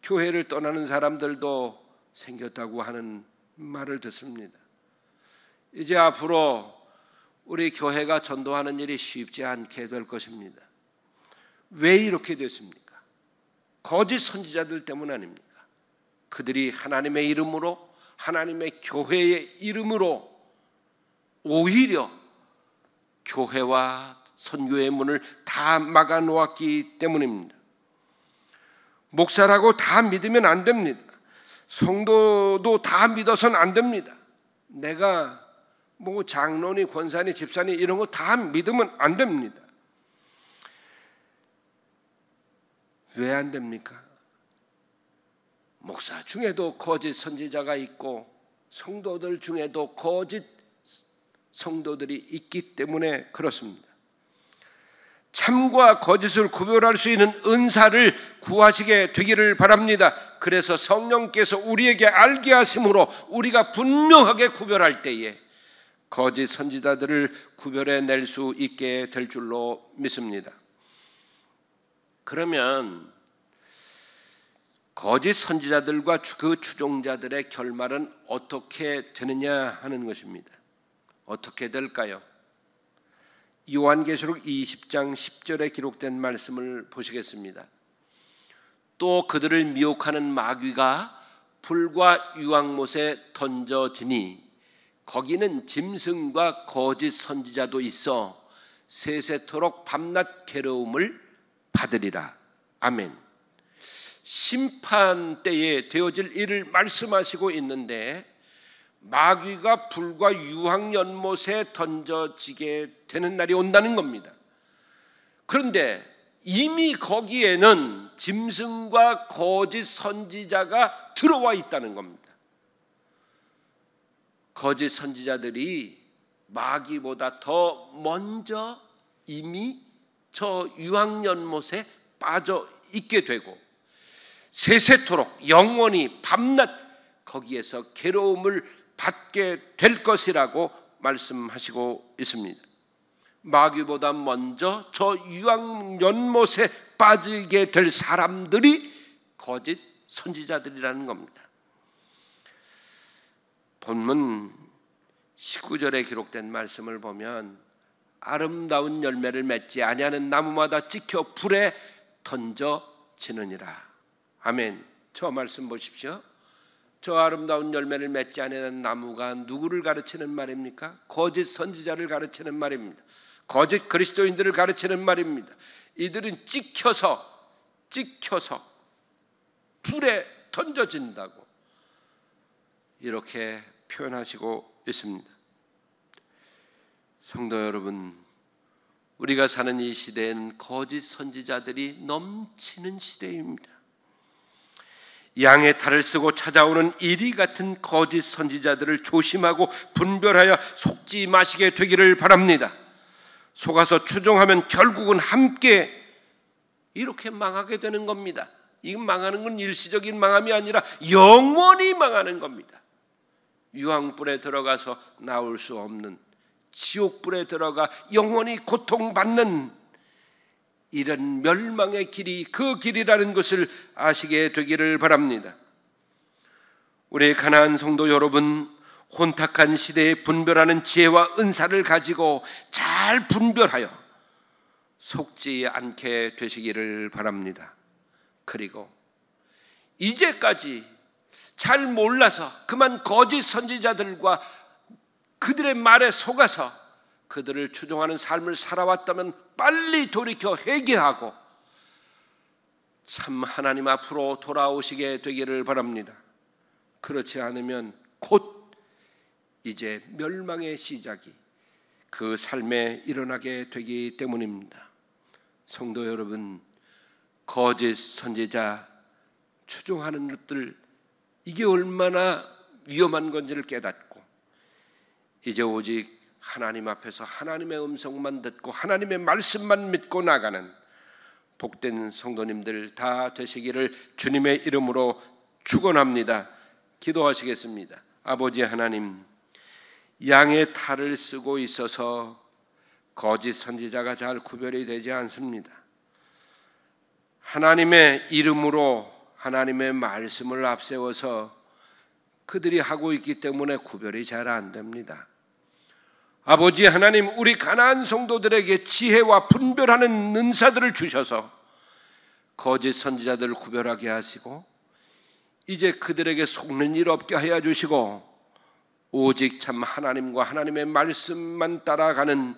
교회를 떠나는 사람들도 생겼다고 하는 말을 듣습니다. 이제 앞으로 우리 교회가 전도하는 일이 쉽지 않게 될 것입니다. 왜 이렇게 됐습니까? 거짓 선지자들 때문 아닙니까? 그들이 하나님의 이름으로, 하나님의 교회의 이름으로 오히려 교회와 선교의 문을 다 막아 놓았기 때문입니다. 목사라고 다 믿으면 안 됩니다. 성도도 다 믿어서는 안 됩니다. 내가 뭐 장로니 권사니 집사니 이런 거 다 믿으면 안 됩니다. 왜 안 됩니까? 목사 중에도 거짓 선지자가 있고 성도들 중에도 거짓 성도들이 있기 때문에 그렇습니다. 참과 거짓을 구별할 수 있는 은사를 구하시게 되기를 바랍니다. 그래서 성령께서 우리에게 알게 하심으로 우리가 분명하게 구별할 때에 거짓 선지자들을 구별해낼 수 있게 될 줄로 믿습니다. 그러면 거짓 선지자들과 그 추종자들의 결말은 어떻게 되느냐 하는 것입니다. 어떻게 될까요? 요한계시록 20장 10절에 기록된 말씀을 보시겠습니다. 또 그들을 미혹하는 마귀가 불과 유황못에 던져지니 거기는 짐승과 거짓 선지자도 있어 세세토록 밤낮 괴로움을 받으리라. 아멘. 심판 때에 되어질 일을 말씀하시고 있는데 마귀가 불과 유황연못에 던져지게 되는 날이 온다는 겁니다. 그런데 이미 거기에는 짐승과 거짓 선지자가 들어와 있다는 겁니다. 거짓 선지자들이 마귀보다 더 먼저 이미 저 유황연못에 빠져 있게 되고 세세토록 영원히 밤낮 거기에서 괴로움을 받게 될 것이라고 말씀하시고 있습니다. 마귀보다 먼저 저 유황연못에 빠지게 될 사람들이 거짓 선지자들이라는 겁니다. 본문 19절에 기록된 말씀을 보면 아름다운 열매를 맺지 아니하는 나무마다 찍혀 불에 던져지느니라. 아멘. 저 말씀 보십시오. 저 아름다운 열매를 맺지 않는 나무가 누구를 가르치는 말입니까? 거짓 선지자를 가르치는 말입니다. 거짓 그리스도인들을 가르치는 말입니다. 이들은 찍혀서 불에 던져진다고 이렇게 표현하시고 있습니다. 성도 여러분, 우리가 사는 이 시대엔 거짓 선지자들이 넘치는 시대입니다. 양의 탈을 쓰고 찾아오는 이리 같은 거짓 선지자들을 조심하고 분별하여 속지 마시게 되기를 바랍니다. 속아서 추종하면 결국은 함께 이렇게 망하게 되는 겁니다. 이 망하는 건 일시적인 망함이 아니라 영원히 망하는 겁니다. 유황불에 들어가서 나올 수 없는, 지옥불에 들어가 영원히 고통받는 이런 멸망의 길이 그 길이라는 것을 아시게 되기를 바랍니다. 우리 가나안 성도 여러분, 혼탁한 시대에 분별하는 지혜와 은사를 가지고 잘 분별하여 속지 않게 되시기를 바랍니다. 그리고 이제까지 잘 몰라서 그만 거짓 선지자들과 그들의 말에 속아서 그들을 추종하는 삶을 살아왔다면 빨리 돌이켜 회개하고 참 하나님 앞으로 돌아오시게 되기를 바랍니다. 그렇지 않으면 곧 이제 멸망의 시작이 그 삶에 일어나게 되기 때문입니다. 성도 여러분, 거짓 선지자 추종하는 것들, 이게 얼마나 위험한 건지를 깨닫고 이제 오직 하나님 앞에서 하나님의 음성만 듣고 하나님의 말씀만 믿고 나가는 복된 성도님들 다 되시기를 주님의 이름으로 축원합니다. 기도하시겠습니다. 아버지 하나님, 양의 탈을 쓰고 있어서 거짓 선지자가 잘 구별이 되지 않습니다. 하나님의 이름으로 하나님의 말씀을 앞세워서 그들이 하고 있기 때문에 구별이 잘 안 됩니다. 아버지 하나님, 우리 가나안 성도들에게 지혜와 분별하는 은사들을 주셔서 거짓 선지자들을 구별하게 하시고 이제 그들에게 속는 일 없게 하여 주시고 오직 참 하나님과 하나님의 말씀만 따라가는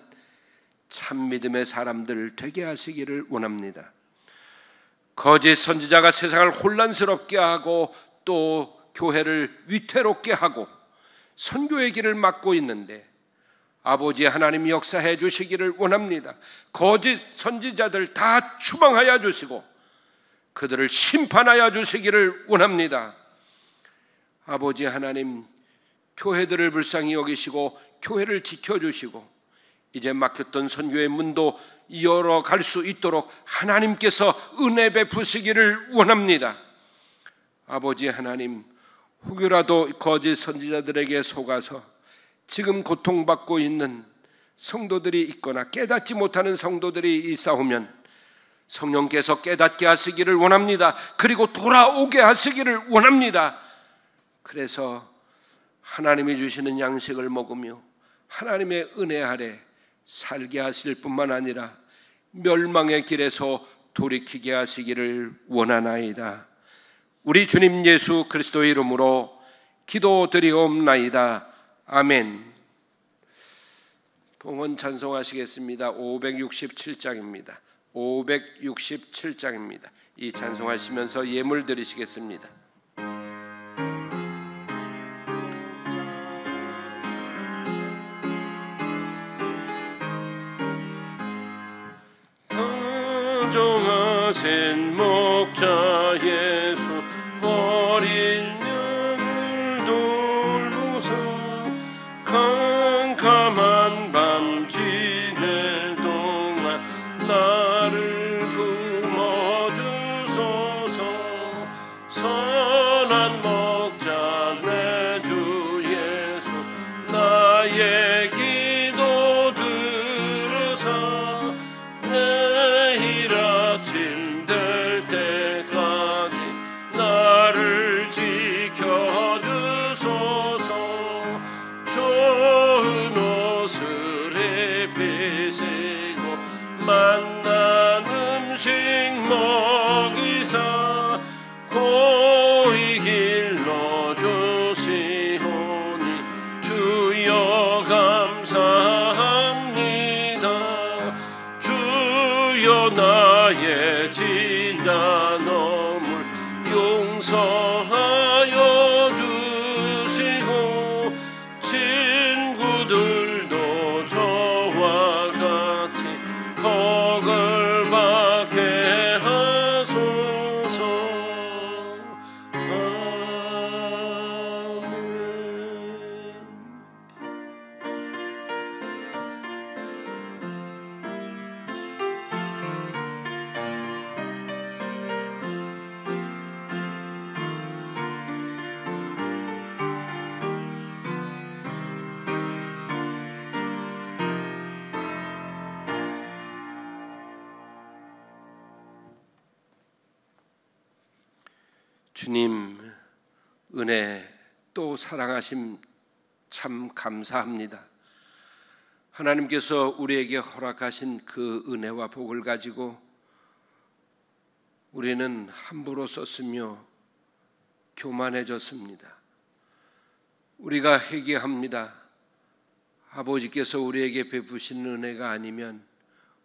참 믿음의 사람들 되게 하시기를 원합니다. 거짓 선지자가 세상을 혼란스럽게 하고 또 교회를 위태롭게 하고 선교의 길을 막고 있는데 아버지 하나님 역사해 주시기를 원합니다. 거짓 선지자들 다 추방하여 주시고 그들을 심판하여 주시기를 원합니다. 아버지 하나님, 교회들을 불쌍히 여기시고 교회를 지켜주시고 이제 막혔던 선교의 문도 열어갈 수 있도록 하나님께서 은혜 베푸시기를 원합니다. 아버지 하나님, 혹여라도 거짓 선지자들에게 속아서 지금 고통받고 있는 성도들이 있거나 깨닫지 못하는 성도들이 있사오면 성령께서 깨닫게 하시기를 원합니다. 그리고 돌아오게 하시기를 원합니다. 그래서 하나님이 주시는 양식을 먹으며 하나님의 은혜 아래 살게 하실 뿐만 아니라 멸망의 길에서 돌이키게 하시기를 원하나이다. 우리 주님 예수 그리스도의 이름으로 기도드리옵나이다. 아멘. 봉헌 찬송하시겠습니다. 567장입니다. 567장입니다. 이 찬송하시면서 예물 드리시겠습니다. 단종하신 목자 예수 어린 양을 돌보사 캄캄한 밤 지낼 동안 나를 품어주소서. 선한 목자 내 주 예수 나의 기도 들으사 내일 아침 될 때까지 나를 지켜주소서. 좋은 옷을 입히시고 만난 음식 먹이사 고이 길러 주시오니 주여 감사합니다. 주여 나의 진단함을 용서하여 주시고 친구들도 저와 같이 복을 받게 하소서. 아멘. 주님 은혜 또 사랑하심 참 감사합니다. 하나님께서 우리에게 허락하신 그 은혜와 복을 가지고 우리는 함부로 썼으며 교만해졌습니다. 우리가 회개합니다. 아버지께서 우리에게 베푸신 은혜가 아니면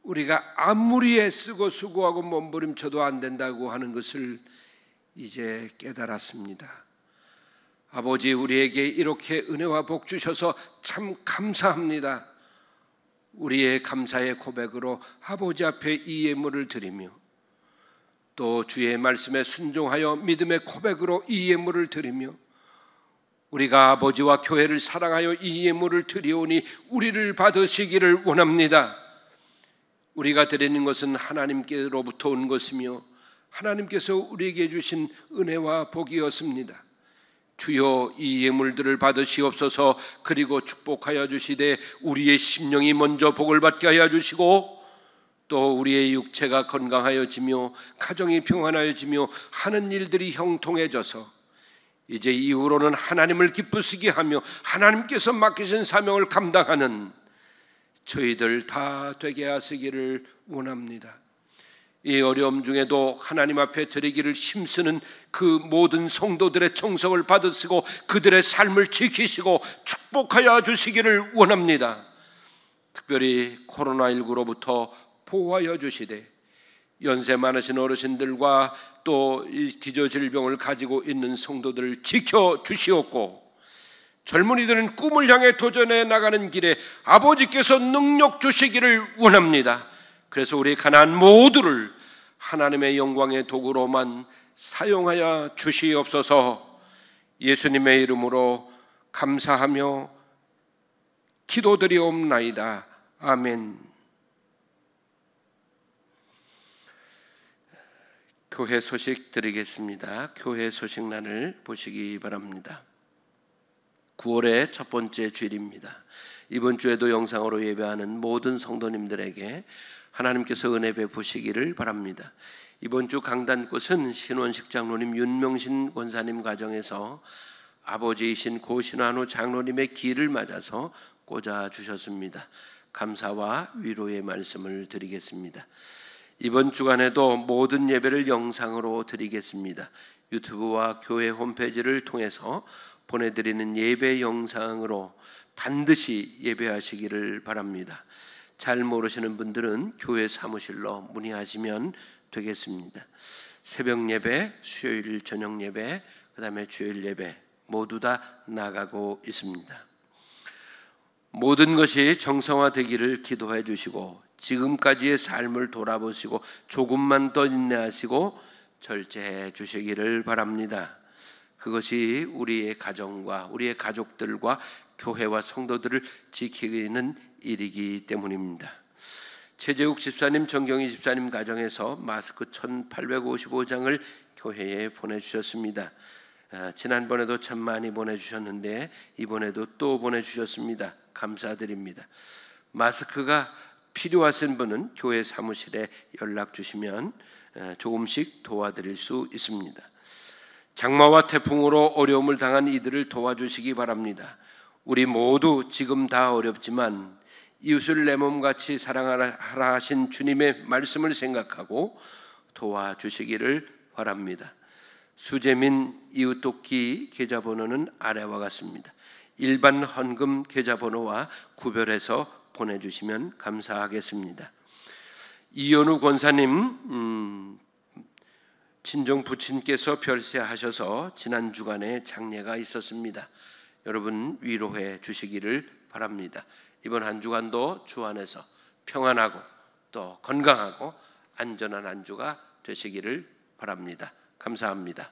우리가 아무리 애쓰고 수고하고 몸부림쳐도 안 된다고 하는 것을 이제 깨달았습니다. 아버지, 우리에게 이렇게 은혜와 복 주셔서 참 감사합니다. 우리의 감사의 고백으로 아버지 앞에 이 예물을 드리며 또 주의 말씀에 순종하여 믿음의 고백으로 이 예물을 드리며 우리가 아버지와 교회를 사랑하여 이 예물을 드리오니 우리를 받으시기를 원합니다. 우리가 드리는 것은 하나님께로부터 온 것이며 하나님께서 우리에게 주신 은혜와 복이었습니다. 주여 이 예물들을 받으시옵소서. 그리고 축복하여 주시되 우리의 심령이 먼저 복을 받게 하여 주시고 또 우리의 육체가 건강하여지며 가정이 평안하여지며 하는 일들이 형통해져서 이제 이후로는 하나님을 기쁘시게 하며 하나님께서 맡기신 사명을 감당하는 저희들 다 되게 하시기를 원합니다. 이 어려움 중에도 하나님 앞에 드리기를 힘쓰는 그 모든 성도들의 정성을 받으시고 그들의 삶을 지키시고 축복하여 주시기를 원합니다. 특별히 코로나19로부터 보호하여 주시되 연세 많으신 어르신들과 또 이 기저질병을 가지고 있는 성도들을 지켜주시옵고, 젊은이들은 꿈을 향해 도전해 나가는 길에 아버지께서 능력 주시기를 원합니다. 그래서 우리 가난한 모두를 하나님의 영광의 도구로만 사용하여 주시옵소서. 예수님의 이름으로 감사하며 기도드리옵나이다. 아멘. 교회 소식 드리겠습니다. 교회 소식란을 보시기 바랍니다. 9월의 첫 번째 주일입니다. 이번 주에도 영상으로 예배하는 모든 성도님들에게 하나님께서 은혜 베푸시기를 바랍니다. 이번 주 강단꽃은 신원식 장로님, 윤명신 권사님 가정에서 아버지이신 고 신환우 장로님의 기를 맞아서 꽂아 주셨습니다. 감사와 위로의 말씀을 드리겠습니다. 이번 주간에도 모든 예배를 영상으로 드리겠습니다. 유튜브와 교회 홈페이지를 통해서 보내드리는 예배 영상으로 반드시 예배하시기를 바랍니다. 잘 모르시는 분들은 교회 사무실로 문의하시면 되겠습니다. 새벽 예배, 수요일 저녁 예배, 그 다음에 주일 예배 모두 다 나가고 있습니다. 모든 것이 정성화되기를 기도해 주시고 지금까지의 삶을 돌아보시고 조금만 더 인내하시고 절제해 주시기를 바랍니다. 그것이 우리의 가정과 우리의 가족들과 교회와 성도들을 지키는 일이기 때문입니다. 최재욱 집사님, 정경희 집사님 가정에서 마스크 1855장을 교회에 보내주셨습니다. 지난번에도 참 많이 보내주셨는데 이번에도 또 보내주셨습니다. 감사드립니다. 마스크가 필요하신 분은 교회 사무실에 연락 주시면 조금씩 도와드릴 수 있습니다. 장마와 태풍으로 어려움을 당한 이들을 도와주시기 바랍니다. 우리 모두 지금 다 어렵지만 이웃을 내 몸같이 사랑하라 하신 주님의 말씀을 생각하고 도와주시기를 바랍니다. 수재민 이웃돕기 계좌번호는 아래와 같습니다. 일반 헌금 계좌번호와 구별해서 보내주시면 감사하겠습니다. 이현우 권사님 친정 부친께서 별세하셔서 지난 주간에 장례가 있었습니다. 여러분 위로해 주시기를 바랍니다. 이번 한 주간도 주 안에서 평안하고 또 건강하고 안전한 한 주가 되시기를 바랍니다. 감사합니다.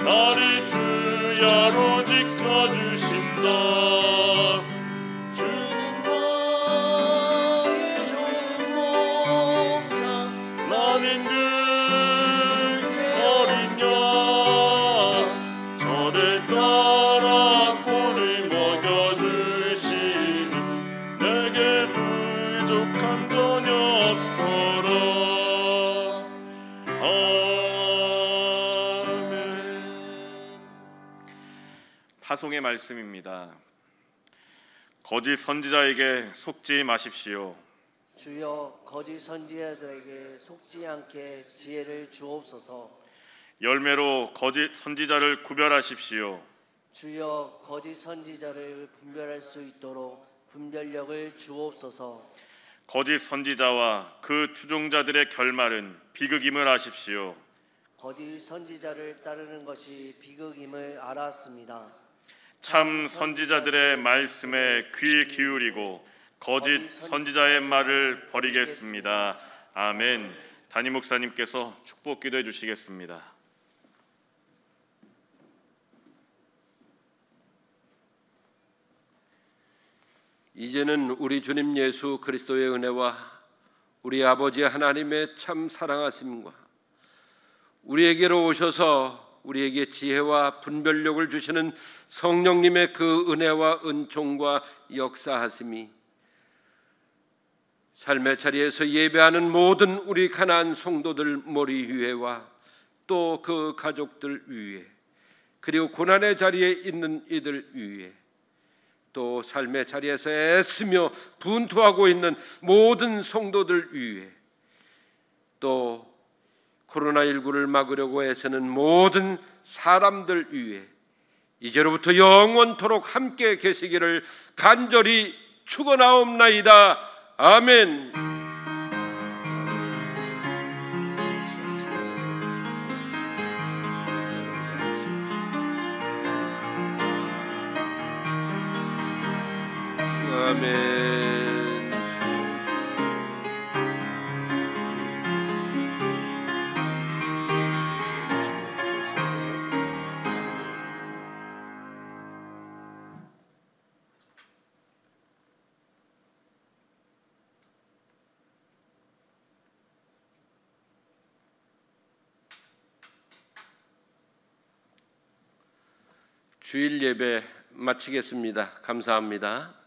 나를 주야로 지켜주신다. 주님 파송의 말씀입니다. 거짓 선지자에게 속지 마십시오. 주여 거짓 선지자들에게 속지 않게 지혜를 주옵소서. 열매로 거짓 선지자를 구별하십시오. 주여 거짓 선지자를 분별할 수 있도록 분별력을 주옵소서. 거짓 선지자와 그 추종자들의 결말은 비극임을 아십시오. 거짓 선지자를 따르는 것이 비극임을 알았습니다. 참 선지자들의 말씀에 귀 기울이고 거짓 선지자의 말을 버리겠습니다. 아멘. 담임 목사님께서 축복 기도해 주시겠습니다. 이제는 우리 주님 예수 그리스도의 은혜와 우리 아버지 하나님의 참 사랑하심과 우리에게로 오셔서 우리에게 지혜와 분별력을 주시는 성령님의 그 은혜와 은총과 역사하심이 삶의 자리에서 예배하는 모든 우리 가나안 성도들 머리 위에와 또 그 가족들 위에, 그리고 고난의 자리에 있는 이들 위에, 또 삶의 자리에서 애쓰며 분투하고 있는 모든 성도들 위에, 또 코로나19를 막으려고 애쓰는 모든 사람들 위에 이제로부터 영원토록 함께 계시기를 간절히 축원하옵나이다. 아멘. 아멘. 주일 예배 마치겠습니다. 감사합니다.